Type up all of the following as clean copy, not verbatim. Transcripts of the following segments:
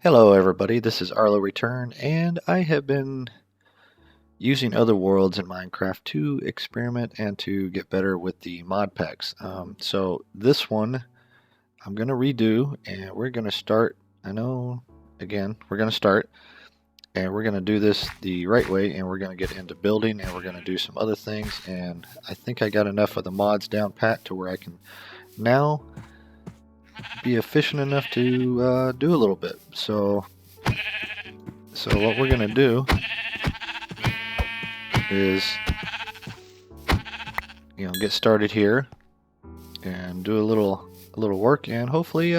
Hello everybody, this is Arlo Return, and I have been using other worlds in Minecraft to experiment and to get better with the mod packs. So this one I'm going to redo, and we're going to start, we're going to start, and we're going to do this the right way, and we're going to get into building, and we're going to do some other things, and I think I got enough of the mods down pat to where I can now be efficient enough to do a little bit. So what we're going to do is get started here and do a little work, and hopefully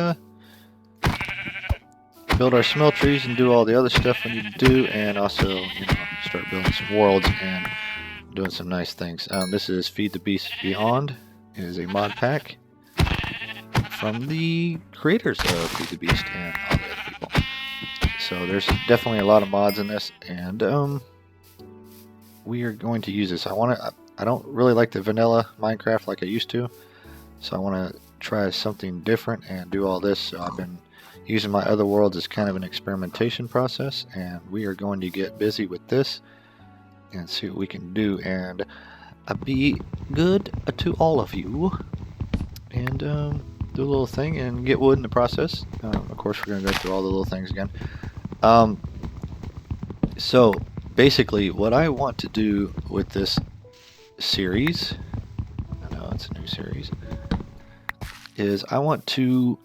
build our smelteries and do all the other stuff we need to do, and also start building some worlds and doing some nice things. This is Feed the Beast Beyond. It is a mod pack from the creators of Feed the Beast and all the other people. So there's definitely a lot of mods in this, and we are going to use this. I don't really like the vanilla Minecraft like I used to, so I want to try something different and do all this. So I've been using my other worlds as kind of an experimentation process, and we are going to get busy with this and see what we can do and be good to all of you, and do a little thing and get wood in the process. Of course, we're going to go through all the little things again. So basically what I want to do with this series, I know it's a new series, is I want to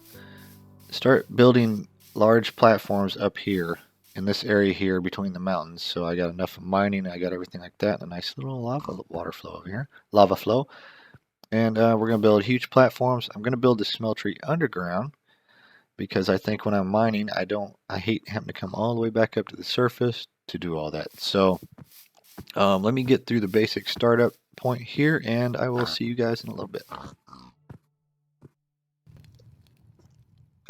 start building large platforms up here in this area here between the mountains. So I got enough mining, I got everything like that, a nice little water flow over here, lava flow, and we're going to build huge platforms. I'm going to build the smeltery underground because I think when I'm mining, I hate having to come all the way back up to the surface to do all that. So let me get through the basic startup point here, and I will see you guys in a little bit.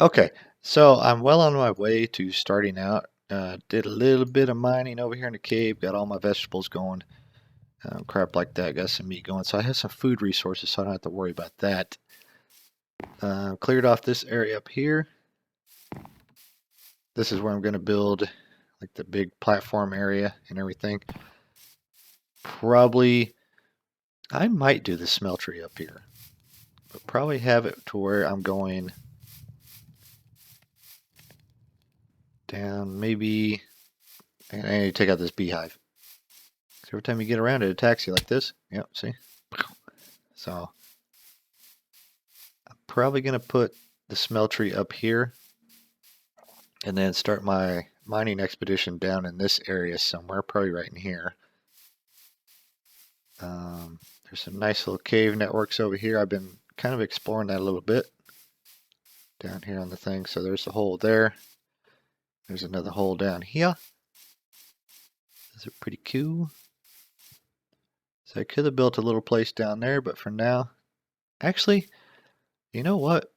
Okay, so I'm well on my way to starting out. Did a little bit of mining over here in the cave, got all my vegetables going, crap like that, got some meat going, so I have some food resources, so I don't have to worry about that. Cleared off this area up here. This is where I'm going to build like the big platform area and everything. Probably, I might do the smeltery up here, but probably have it to where I'm going down, maybe, and I need to take out this beehive. So every time you get around, it attacks you like this. Yep, see? So I'm probably going to put the smeltery up here and then start my mining expedition down in this area somewhere, probably right in here. There's some nice little cave networks over here. I've been kind of exploring that a little bit down here on the thing. So there's a hole there. There's another hole down here. Those are pretty cool. So I could have built a little place down there, but for now, actually, you know what?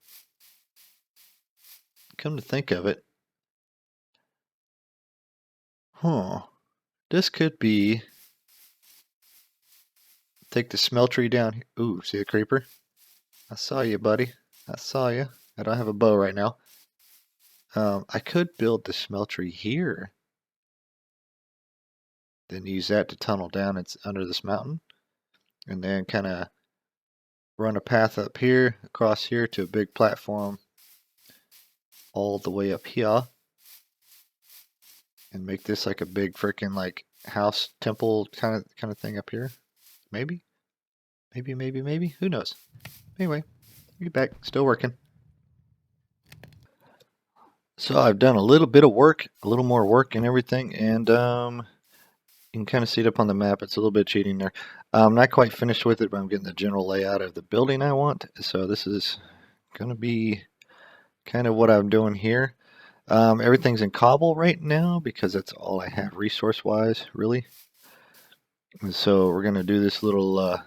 Come to think of it, this could be, take the smeltery down here. Ooh, see the creeper? I saw you, buddy. I saw you. I don't have a bow right now. I could build the smeltery here, then use that to tunnel down. It's under this mountain, and then kind of run a path up here, across here to a big platform all the way up here, and make this like a big freaking like house temple kind of thing up here. Maybe. Who knows? Anyway, get back. Still working. So I've done a little bit of work, a little more work and everything, and you can kind of see it up on the map. It's a little bit cheating there. I'm not quite finished with it, but I'm getting the general layout of the building I want. So this is going to be kind of what I'm doing here. Everything's in cobble right now because that's all I have resource-wise, really. And so we're going to do this little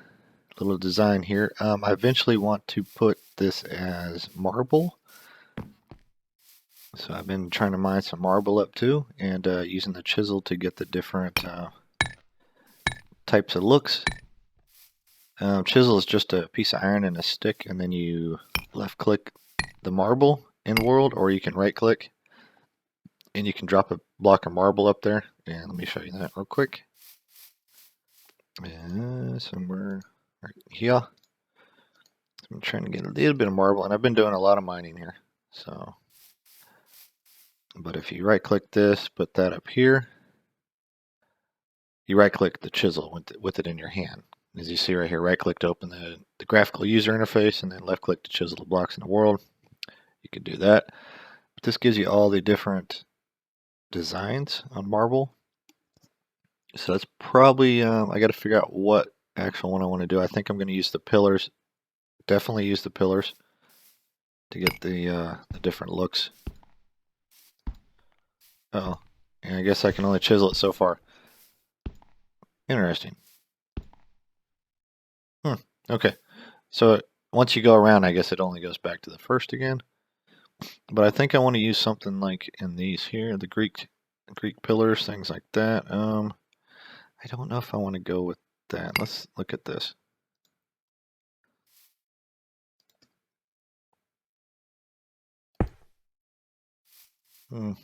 design here. I eventually want to put this as marble. So I've been trying to mine some marble up too, and using the chisel to get the different types of looks. Chisel is just a piece of iron and a stick, and then you left click the marble in world, or you can right click and you can drop a block of marble up there. And let me show you that real quick. Somewhere right here. I'm trying to get a little bit of marble, and I've been doing a lot of mining here. So, but if you right click this, put that up here, you right click the chisel with it in your hand. As you see right here, right click to open the graphical user interface, and then left click to chisel the blocks in the world. You can do that. But this gives you all the different designs on marble. So that's probably, I got to figure out what actual one I want to do. I think I'm going to use the pillars. Definitely use the pillars to get the different looks. Uh-oh. And I guess I can only chisel it so far. Interesting. Okay. So once you go around, I guess it only goes back to the first again. But I think I want to use something like in these here, the Greek pillars, things like that. I don't know if I want to go with that. Let's look at this. I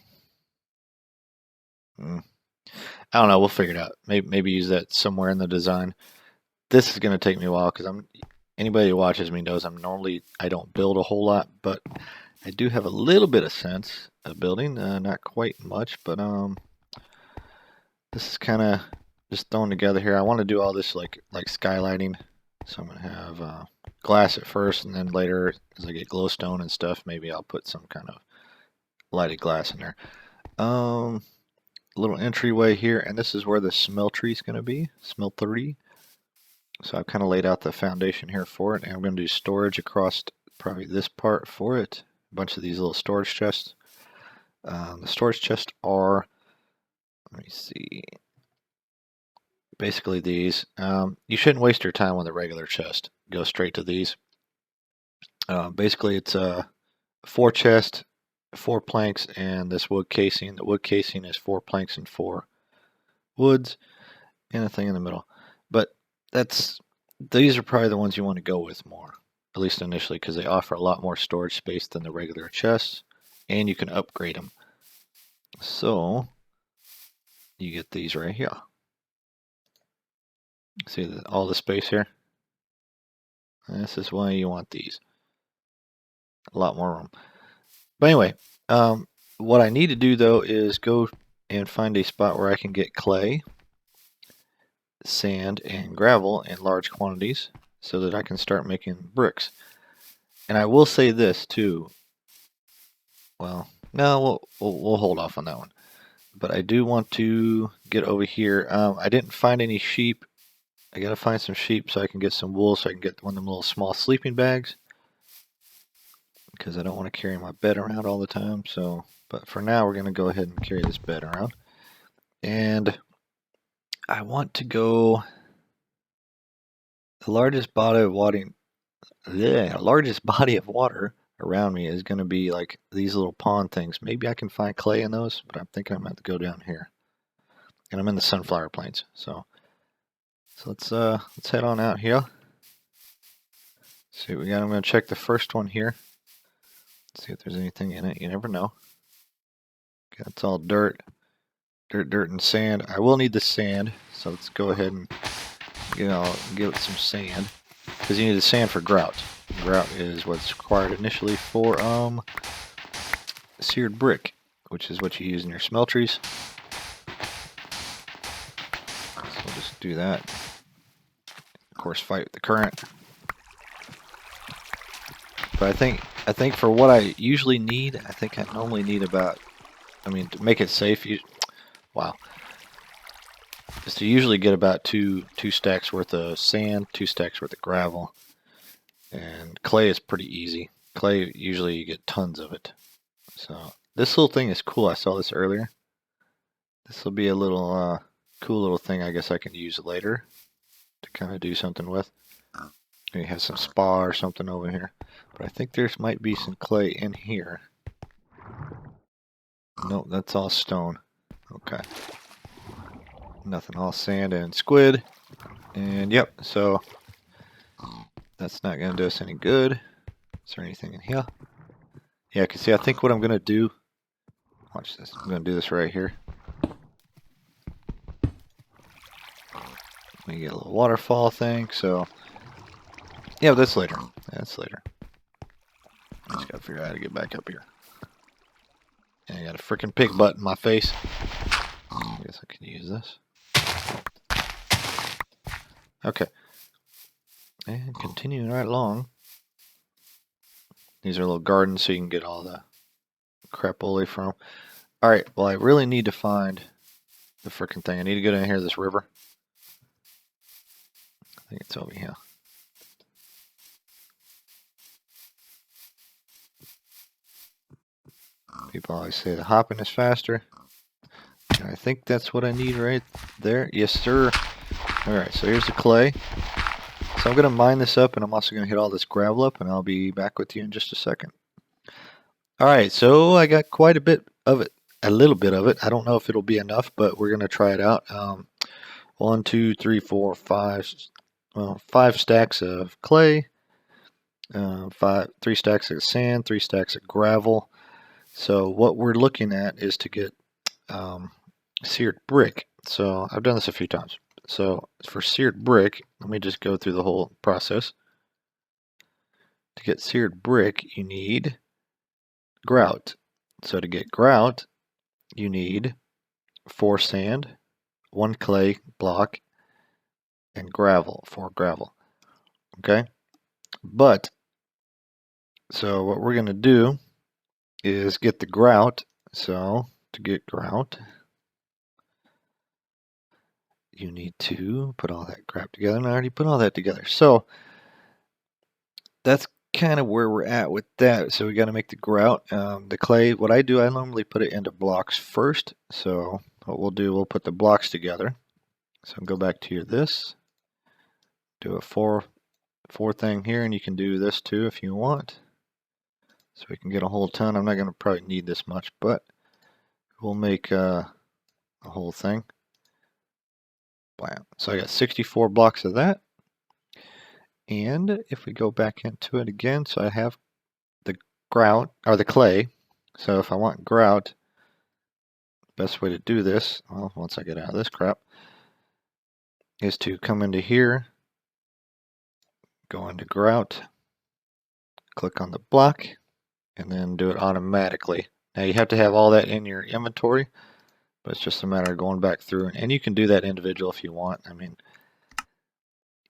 don't know. We'll figure it out. Maybe use that somewhere in the design. This is going to take me a while because anybody who watches me knows I don't build a whole lot, but I do have a little bit of sense of building. Not quite much, but this is kind of just thrown together here. I want to do all this like skylighting, so I'm going to have glass at first, and then later as I get glowstone and stuff, maybe I'll put some kind of lighted glass in there. Little entryway here, and this is where the smeltery is going to be. Smeltery. So I've kind of laid out the foundation here for it, and I'm going to do storage across probably this part for it. A bunch of these little storage chests. The storage chests are, let me see, basically these. You shouldn't waste your time with a regular chest. Go straight to these. Basically, it's a 4 chest, 4 planks, and this wood casing. The wood casing is 4 planks and 4 woods, and a thing in the middle. But these are probably the ones you want to go with more, at least initially, because they offer a lot more storage space than the regular chests, and you can upgrade them. So you get these right here. See all the space here? This is why you want these. A lot more room. But anyway, what I need to do though is go and find a spot where I can get clay, sand, and gravel in large quantities so that I can start making bricks. And I will say this too. Well, no, we'll hold off on that one. But I do want to get over here. I didn't find any sheep. I gotta find some sheep so I can get some wool so I can get one of them little small sleeping bags, because I don't want to carry my bed around all the time. So, but for now we're gonna go ahead and carry this bed around. And I want to go the largest body of water around me is going to be like these little pond things. Maybe I can find clay in those, but I'm thinking I'm going to go down here. And I'm in the sunflower plains, so let's head on out here. See what we got. I'm going to check the first one here. See if there's anything in it. You never know. Okay, it's all dirt, and sand. I will need the sand, so let's go ahead and give it some sand, because you need the sand for grout. Grout is what's required initially for seared brick, which is what you use in your smelteries. So we'll just do that. Of course, fight with the current. But I think for what I usually need, I think I normally need about, to make it safe, wow. Is to usually get about two stacks worth of sand, 2 stacks worth of gravel. And clay is pretty easy. Clay, usually you get tons of it. So this little thing is cool. I saw this earlier. This will be a little cool little thing I guess I can use later to kind of do something with. Maybe have some spa or something over here. But I think there might be some clay in here. Nope, that's all stone. Okay. Nothing, all sand and squid. And yep, so that's not going to do us any good. Is there anything in here? Yeah, because see, I think what I'm going to do Watch this. I'm going to do this right here. We get a little waterfall thing, so yeah, that's later. That's later. I just gotta figure out how to get back up here. And I got a freaking pig butt in my face. I guess I can use this. Okay. And continuing right along. These are little gardens so you can get all the crapola from. Alright, well I really need to find the freaking thing. I need to go down here to this river. I think it's over here. People always say the hopping is faster. And I think that's what I need right there. Yes, sir. Alright, so here's the clay. So I'm going to mine this up, and I'm also going to hit all this gravel up, and I'll be back with you in just a second. Alright, so I got quite a bit of it. A little bit of it. I don't know if it'll be enough, but we're going to try it out. 1, 2, 3, 4, 5. Well, 5 stacks of clay. 3 stacks of sand. 3 stacks of gravel. So what we're looking at is to get seared brick. So I've done this a few times. So for seared brick, let me just go through the whole process. To get seared brick, you need grout. So to get grout, you need 4 sand, 1 clay block, and gravel, 4 gravel. Okay? But, so what we're going to do is get the grout. So to get grout, you need to put all that crap together, and I already put all that together. So that's kind of where we're at with that. So we got to make the grout. The clay, what I do, I normally put it into blocks first. So what we'll do, we'll put the blocks together. So go back to this, do a four thing here, and you can do this too if you want. So we can get a whole ton. I'm not going to probably need this much, but we'll make a whole thing. Bam. So I got 64 blocks of that. And if we go back into it again, so I have the grout, or the clay. So if I want grout, best way to do this, well, once I get out of this crap, is to come into here, go into grout, click on the block, and then do it automatically. Now you have to have all that in your inventory, but it's just a matter of going back through, and you can do that individual if you want. I mean,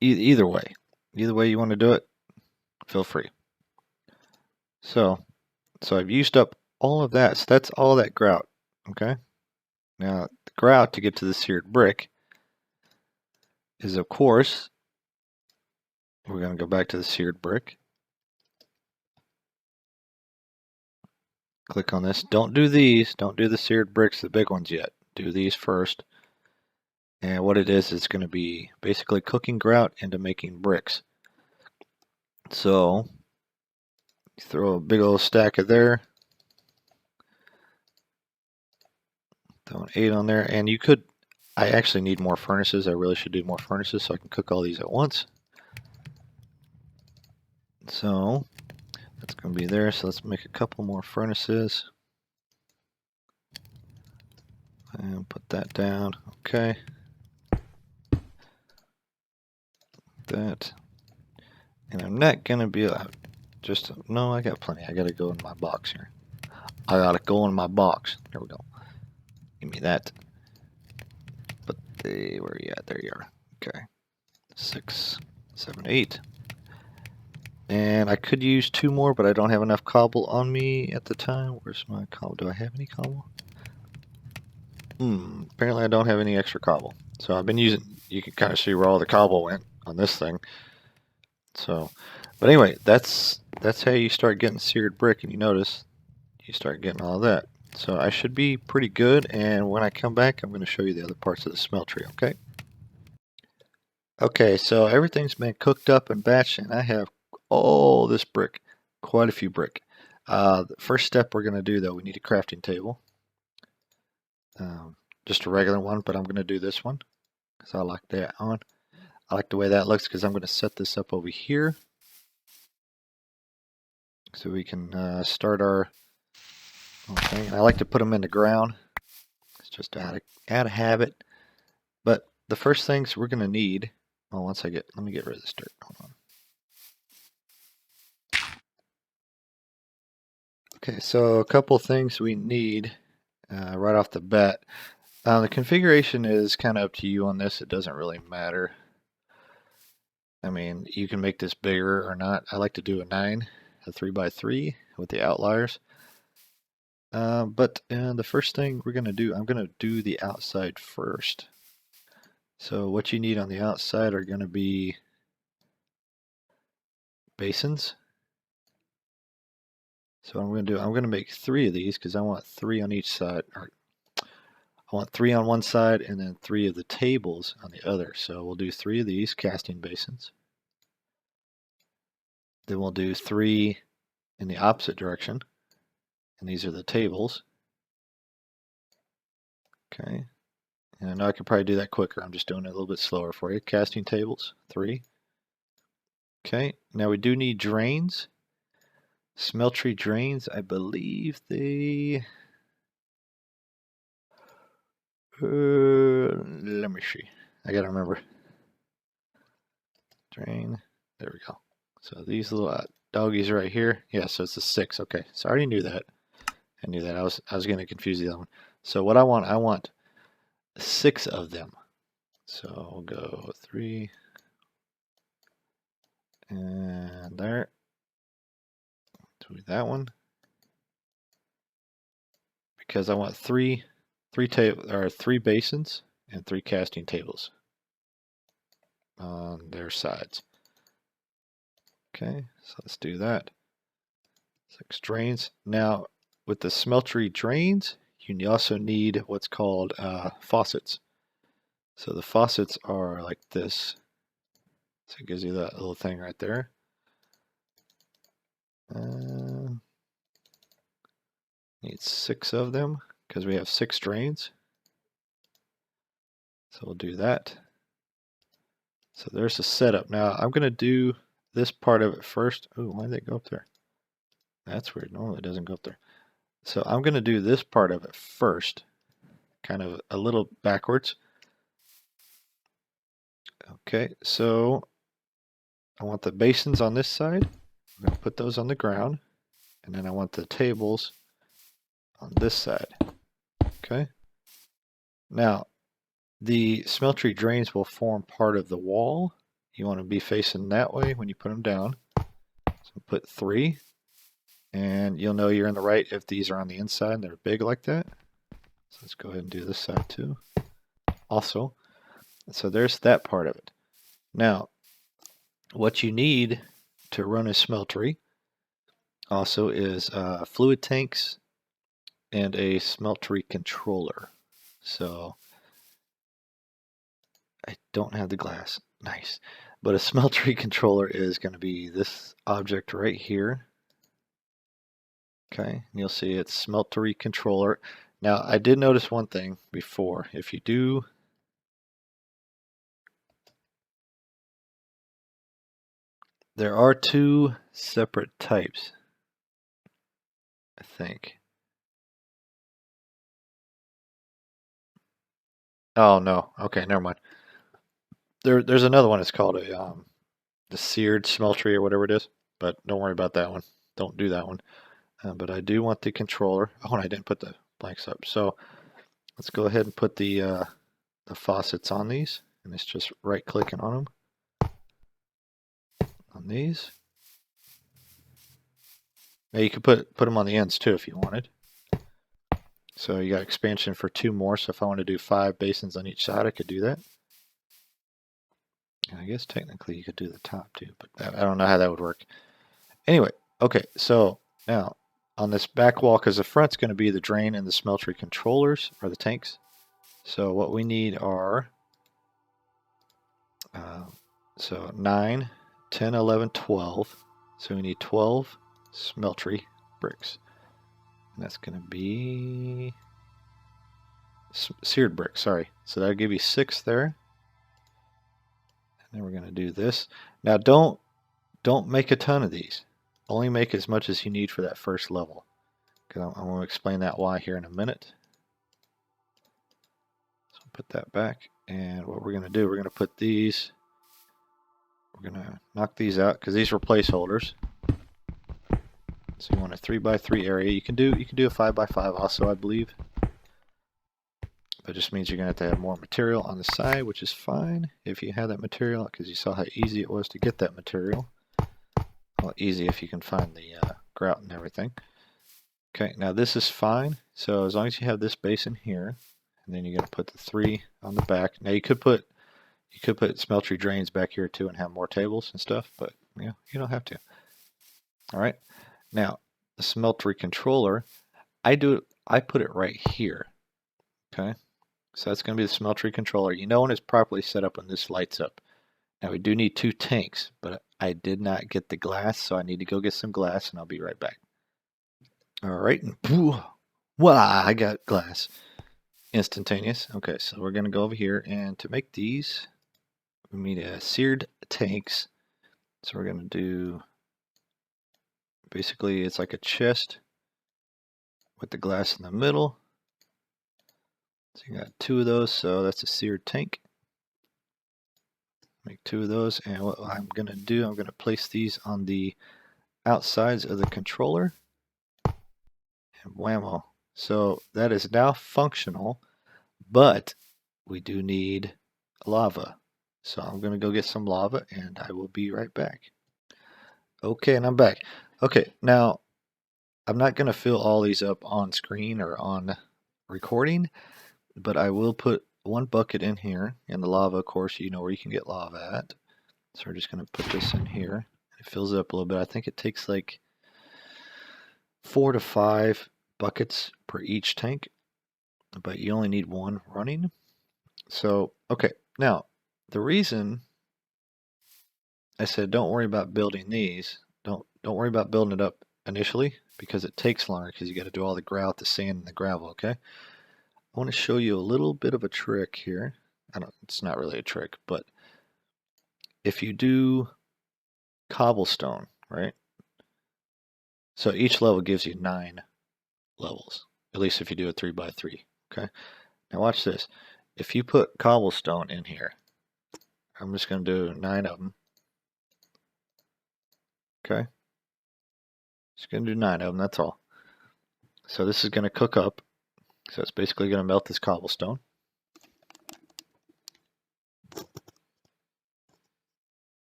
either way you want to do it, feel free. So I've used up all of that. So that's all that grout. Okay. Now the grout to get to the seared brick is, of course, we're going to go back to the seared brick. Click on this. Don't do these. Don't do the seared bricks, the big ones yet. Do these first. And what it is, it's going to be basically cooking grout into making bricks. So throw a big old stack of there. Throw an 8 on there. And you could, I actually need more furnaces. I really should do more furnaces so I can cook all these at once. So that's going to be there. So let's make a couple more furnaces. And put that down. Okay. That. And I'm not going to be no, I got plenty. I got to go in my box here. I got to go in my box. There we go. Give me that. But where are you at? There you are. Okay. 6, 7, 8. And I could use 2 more, but I don't have enough cobble on me at the time. Where's my cobble? Do I have any cobble? Apparently I don't have any extra cobble. So I've been using, you can kind of see where all the cobble went on this thing. So, but anyway, that's how you start getting seared brick, and you notice you start getting all of that. So I should be pretty good, and when I come back, I'm going to show you the other parts of the smeltery, okay? Okay, so everything's been cooked up and batched, and I have all this brick, quite a few brick. The first step we're going to do, though, we need a crafting table. Just a regular one, but I'm going to do this one because I like that on. I like the way that looks because I'm going to set this up over here so we can start our Okay, and I like to put them in the ground. It's just out of habit. But the first things we're going to need, well, let me get rid of this dirt. Hold on. Okay, so a couple things we need right off the bat. The configuration is kind of up to you on this. It doesn't really matter. I mean, you can make this bigger or not. I like to do a 3x3 with the outliers. But the first thing we're going to do, I'm going to do the outside first. So what you need on the outside are going to be basins. So what I'm going to do, I'm going to make 3 of these because I want 3 on each side. Or I want 3 on one side and then 3 of the tables on the other. So we'll do 3 of these casting basins. Then we'll do 3 in the opposite direction. And these are the tables. Okay. And I know I could probably do that quicker. I'm just doing it a little bit slower for you. Casting tables, 3. Okay. Now we do need drains. Smeltery drains, I believe they... let me see. I gotta remember. Drain. There we go. So these little doggies right here. Yeah, so it's a 6. Okay, so I already knew that. I knew that. I was going to confuse the other one. So what I want 6 of them. So we'll go 3 and there. Do that one because I want three basins and 3 casting tables on their sides. Okay, so let's do that. 6 drains. Now, with the smeltery drains, you also need what's called faucets. So the faucets are like this. So it gives you that little thing right there. Need 6 of them because we have 6 drains. So we'll do that. So there's the setup. Now I'm going to do this part of it first. Oh, why did it go up there? That's weird. Normally it doesn't go up there. So I'm going to do this part of it first, kind of a little backwards. Okay, so I want the basins on this side. I'm going to put those on the ground. And then I want the tables on this side. Okay. Now, the smeltery drains will form part of the wall. You want to be facing that way when you put them down. So put 3. And you'll know you're in the right if these are on the inside and they're big like that. So let's go ahead and do this side too. Also, so there's that part of it. Now, what you need to run a smeltery also is fluid tanks and a smeltery controller. So I don't have the glass. Nice. But a smeltery controller is going to be this object right here. Okay, and you'll see it's smeltery controller. Now, I did notice one thing before. If you do there are 2 separate types, I think. Oh no. Okay, never mind. There's another one. It's called the seared smeltery or whatever it is. But don't worry about that one. Don't do that one. But I do want the controller. Oh, and I didn't put the blanks up. So let's go ahead and put the faucets on these, and it's just right-clicking on them. On these. Now you could put them on the ends too if you wanted. So you got expansion for 2 more. So if I want to do 5 basins on each side, I could do that. And I guess technically you could do the top too, but I don't know how that would work. Anyway, okay, so now on this back wall, because the front's going to be the drain and the smeltery controllers, or the tanks. So what we need are, so 9, 10, 11, 12. So we need 12 smeltery bricks. And that's going to be seared bricks, sorry. So that'll give you 6 there. And then we're going to do this. Now don't make a ton of these. Only make as much as you need for that first level. because I'm going to explain that why here in a minute. So put that back, and what we're going to do, we're going to put these, we're going to knock these out because these were placeholders. So you want a 3x3 area. You can do a 5x5 also, I believe. That just means you're going to have more material on the side, which is fine if you have that material, because you saw how easy it was to get that material. Well, easy if you can find the grout and everything. Okay, now this is fine. So as long as you have this basin here, and then you're going to put the 3 on the back. Now you could put smeltery drains back here too and have more tables and stuff, but you don't have to. All right. Now the smeltery controller, I put it right here. Okay. So that's going to be the smeltery controller. You know when it's properly set up when this lights up. Now we do need 2 tanks, but I did not get the glass, so I need to go get some glass, and I'll be right back. All right, and wow, I got glass. Instantaneous. Okay, so we're going to go over here, and to make these, we need seared tanks. So we're going to do, basically it's like a chest with the glass in the middle. So you got 2 of those, so that's a seared tank. Make 2 of those, and what I'm going to do, I'm going to place these on the outsides of the controller, and whammo. So that is now functional, but we do need lava. So I'm going to go get some lava, and I will be right back. Okay, and I'm back. Okay, now I'm not going to fill all these up on screen or on recording, but I will put 1 bucket in here, and the lava, of course, you know where you can get lava at. So we're just going to put this in here. It fills it up a little bit. I think it takes like 4 to 5 buckets per each tank, but you only need 1 running. So, okay, now the reason I said don't worry about building these, don't worry about building it up initially, because it takes longer because you got to do all the grout, the sand, and the gravel, okay? I want to show you a little bit of a trick here. It's not really a trick, but if you do cobblestone, right? So each level gives you 9 levels, at least if you do a 3x3, okay? Now watch this. If you put cobblestone in here, I'm just going to do 9 of them, okay? Just going to do 9 of them, that's all. So this is going to cook up. So it's basically going to melt this cobblestone.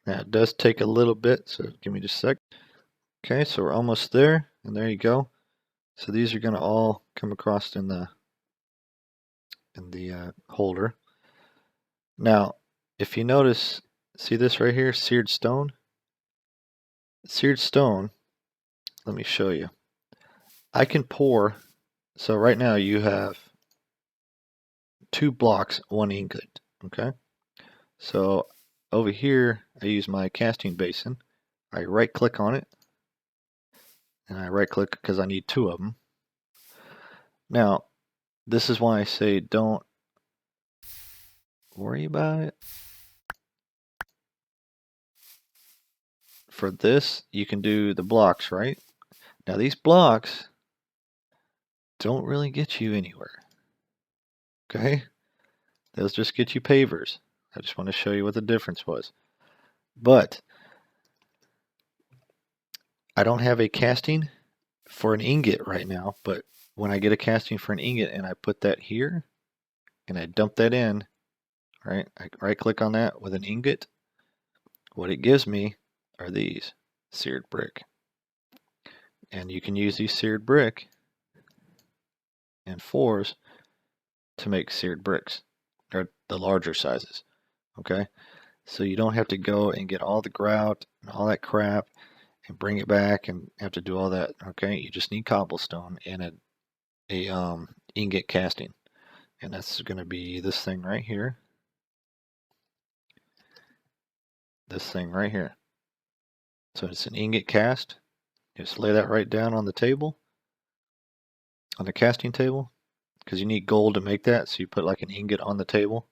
Now it does take a little bit, so give me just a sec. Okay, so we're almost there, and there you go. So these are going to all come across in the holder. Now, if you notice, see this right here, seared stone? Seared stone, let me show you. I can pour, so right now you have 2 blocks, 1 ingot, okay? So over here, I use my casting basin. I right click on it, and I right click because I need 2 of them. Now, this is why I say don't worry about it. For this, you can do the blocks, right? Now these blocks don't really get you anywhere. Okay? Those just get you pavers. I just want to show you what the difference was. But I don't have a casting for an ingot right now, but when I get a casting for an ingot and I put that here and I dump that in, right? I right click on that with an ingot. What it gives me are these seared brick. And you can use these seared brick and 4s to make seared bricks, or the larger sizes, okay? So you don't have to go and get all the grout and all that crap and bring it back and have to do all that, okay? You just need cobblestone and a ingot casting, and that's going to be this thing right here, this thing right here. So it's an ingot cast. Just lay that right down on the table, on the casting table, because you need gold to make that. So you put like an ingot on the table,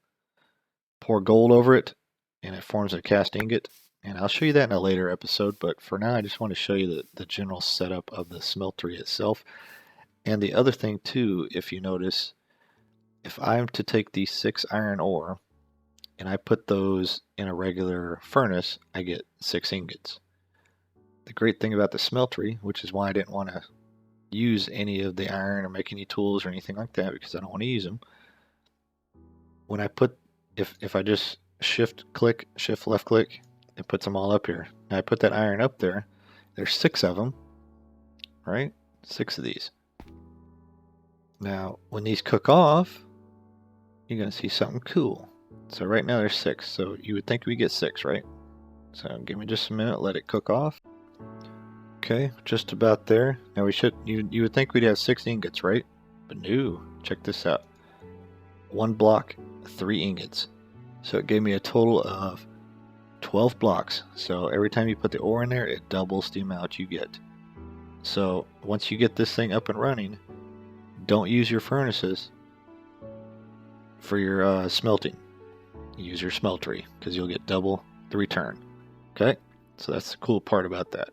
pour gold over it, and it forms a cast ingot, And I'll show you that in a later episode, but for now I just want to show you the general setup of the smeltery itself. And the other thing too, if you notice, if I'm to take these 6 iron ore and I put those in a regular furnace, I get 6 ingots. The great thing about the smeltery, which is why I didn't want to use any of the iron or make any tools or anything like that, because I don't want to use them. When I put, if I just shift left click, it puts them all up here. Now I put that iron up there. There's 6 of them, right? 6 of these. Now when these cook off, you're gonna see something cool. So right now there's 6. So you would think we get 6, right? So give me just a minute, let it cook off. Okay, just about there. Now we should, you would think we'd have 6 ingots, right? But no, check this out. 1 block, 3 ingots. So it gave me a total of 12 blocks. So every time you put the ore in there, it doubles the amount you get. So once you get this thing up and running, don't use your furnaces for your smelting. Use your smeltery, because you'll get double the return. Okay, so that's the cool part about that.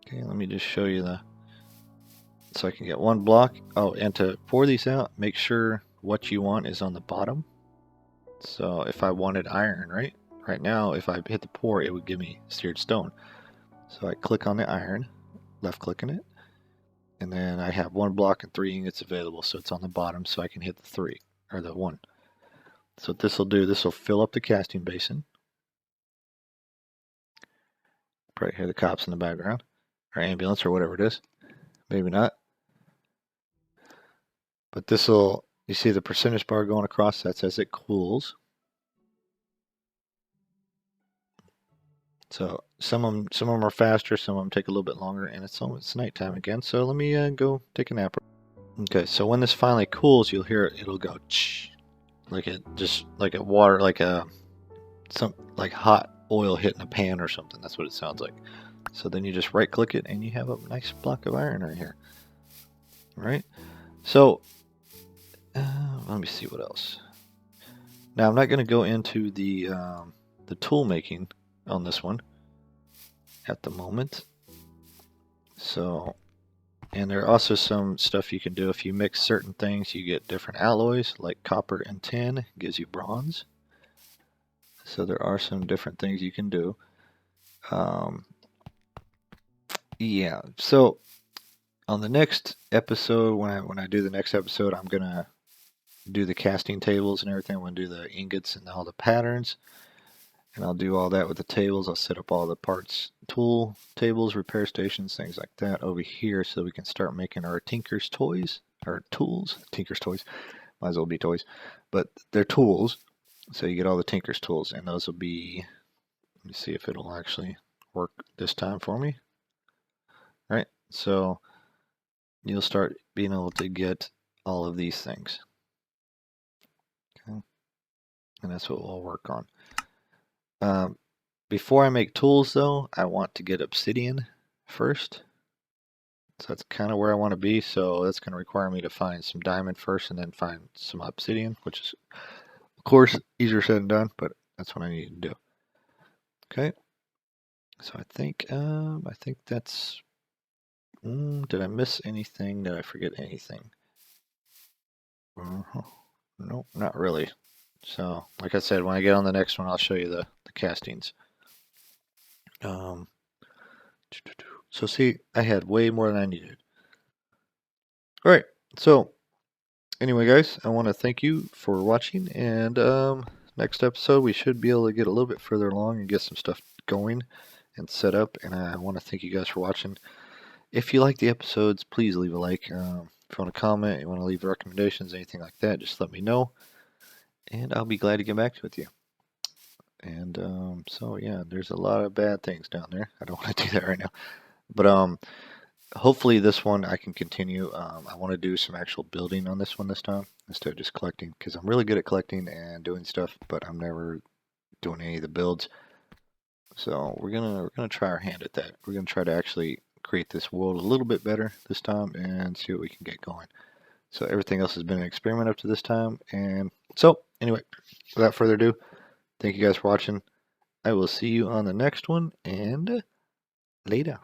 Okay, let me just show you so I can get 1 block. Oh, and to pour these out, make sure what you want is on the bottom. So if I wanted iron, right now if I hit the pour, it would give me seared stone. So I click on the iron, left clicking it, and then I have 1 block and 3 ingots available, so it's on the bottom, so I can hit the 3 or the 1. So what this will do, this will fill up the casting basin. Probably hear the cops in the background, or ambulance, or whatever it is. Maybe not. But this will, you see the percentage bar going across, that's as it cools. So some of them are faster, some of them take a little bit longer, and it's nighttime again. So let me go take a nap. Okay, so when this finally cools, you'll hear it'll go ch, like it just like a water, like like hot oil hitting a pan or something. That's what it sounds like. So then you just right click it and you have a nice block of iron right here. All right. So let me see what else. Now I'm not going to go into the tool making on this one at the moment. So, and there are also some stuff you can do. If you mix certain things, you get different alloys, like copper and tin gives you bronze. So there are some different things you can do. Yeah, so on the next episode, when I do the next episode, I'm gonna do the casting tables and everything. I'm gonna do the ingots and all the patterns, and I'll do all that with the tables. I'll set up all the parts, tool tables, repair stations, things like that over here, so we can start making our Tinker's toys, or tools. Tinker's toys, might as well be toys, but they're tools. So you get all the Tinker's tools, and those will be. Let me see if it'll actually work this time for me. All right, so you'll start being able to get all of these things. Okay, and that's what we'll work on. Before I make tools, though, I want to get obsidian first. So that's kind of where I want to be. So that's going to require me to find some diamond first and then find some obsidian, which is, of course, easier said than done, but that's what I need to do. Okay. So I think that's. Did I miss anything? Did I forget anything? Nope, not really. So, like I said, when I get on the next one, I'll show you the castings. So see, I had way more than I needed. All right, so anyway, guys, I want to thank you for watching, and next episode we should be able to get a little bit further along and get some stuff going and set up, and I want to thank you guys for watching. If you like the episodes, please leave a like. If you want to comment, you want to leave recommendations, anything like that, just let me know, and I'll be glad to get back with you. And so yeah, there's a lot of bad things down there. I don't want to do that right now, but hopefully this one I can continue. I want to do some actual building on this one this time instead of just collecting, because I'm really good at collecting and doing stuff, but I'm never doing any of the builds. So we're gonna try our hand at that. We're gonna try to actually create this world a little bit better this time and see what we can get going. So everything else has been an experiment up to this time. And so anyway, without further ado, thank you guys for watching, I will see you on the next one, and later.